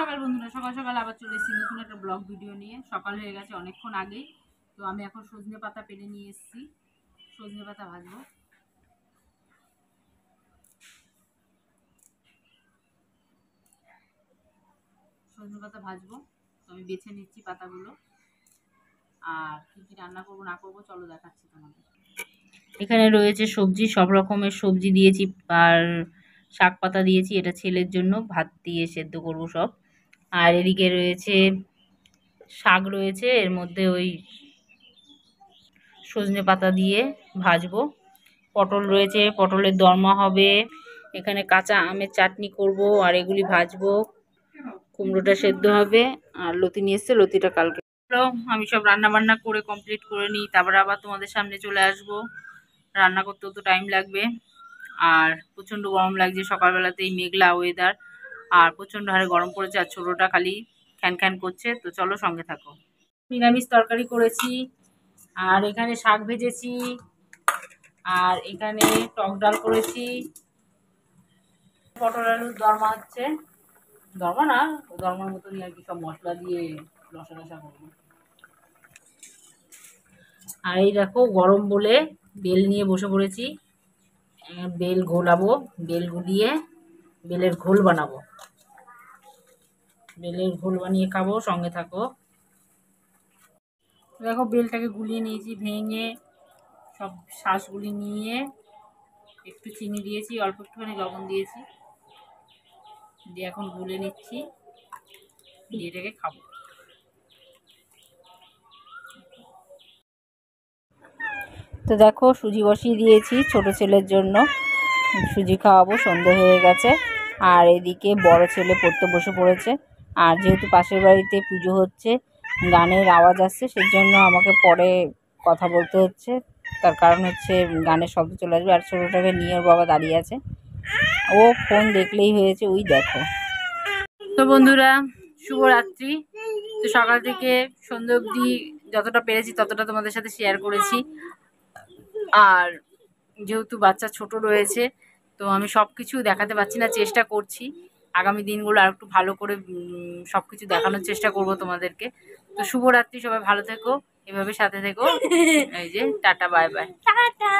সকাল বন্ধুরা, সকাল সকাল আবার চলে এসেছি নতুন একটা ব্লগ ভিডিও নিয়ে। সকাল হয়ে গেছে অনেকক্ষণ আগেই। তো আমি এখন সজনে পাতা পেরে নিয়ে এসেছি, সজনে পাতা ভাজবো। সজনে পাতা ভাজবো, তো আমি বেছে নিচ্ছি পাতাগুলো। আর কী কী রান্না করবো না করবো চলো দেখাচ্ছি তোমাদের। এখানে রয়েছে সবজি, সব রকমের সবজি দিয়েছি আর শাক পাতা দিয়েছি। এটা ছেলের জন্য, ভাত দিয়ে সেদ্ধ করব সব। আর এদিকে রয়েছে শাক রয়েছে, এর মধ্যে ওই সজনে পাতা দিয়ে ভাজবো। পটল রয়েছে, পটলের দরমা হবে। এখানে কাঁচা আমের চাটনি করব আর এগুলি ভাজবো। কুমড়োটা সেদ্ধ হবে আর লতি নিয়ে এসছে, লতিটা কালকে। আমি সব রান্না বান্না করে কমপ্লিট করে নিই, তারপরে আবার তোমাদের সামনে চলে আসব। রান্না করতেও তো টাইম লাগবে। আর প্রচণ্ড গরম লাগছে, সকালবেলাতেই মেঘলা ওয়েদার আর প্রচণ্ড হারে গরম পড়েছে। আর ছোটোটা খালি খ্যান খ্যান করছে। তো চলো সঙ্গে থাকো। নিরামিষ তরকারি করেছি, আর এখানে শাক ভেজেছি, আর এখানে টক ডাল করেছি। পটল আলুর দরমা হচ্ছে, দরমা না, দরমার মতনই আর কি, সব মশলা দিয়ে রসা রসা করবো। আর এই দেখো গরম বলে বেল নিয়ে বসে পড়েছি। বেল ঘোলাবো, বেল গুলিয়ে বেলের ঘোল বানাবো। বেলের ঘোল বানিয়ে খাবো, সঙ্গে থাকো। দেখো বেলটাকে গুলিয়ে নিয়েছি, ভেঙে সব শ্বাসগুলি নিয়ে একটু চিনি দিয়েছি, অল্প একটুখানি লবণ দিয়েছি, দিয়ে এখন গুলে নিচ্ছি, দিয়ে এটাকে খাবো। তো দেখো সুজি বসিয়ে দিয়েছি ছোট ছেলের জন্য, সুজি খাওয়াবো, সন্ধে হয়ে গেছে। আর এদিকে বড় ছেলে পড়তে বসে পড়েছে। আর যেহেতু পাশের বাড়িতে পুজো হচ্ছে, গানের আওয়াজ আসছে, সেই জন্য আমাকে পরে কথা বলতে হচ্ছে। তার কারণ হচ্ছে গানের শব্দ চলে আসবে। আর ছোটোটাকে নিয়ে ওর বাবা দাঁড়িয়ে আছে, ও ফোন দেখলেই হয়েছে, ওই দেখো। তো বন্ধুরা, শুভরাত্রি। তো সকাল থেকে সন্ধ্যে অবধি যতটা পেরেছি ততটা তোমাদের সাথে শেয়ার করেছি। আর যেহেতু বাচ্চা ছোট রয়েছে, তো আমি সব কিছু দেখাতে পারছি না, চেষ্টা করছি আগামী দিনগুলো আর একটু ভালো করে সব কিছু দেখানোর চেষ্টা করব তোমাদেরকে। তো শুভরাত্রি, সবাই ভালো থেকো, এভাবে সাথে থেকো। এই যে টাটা, বাই বাই, টাটা।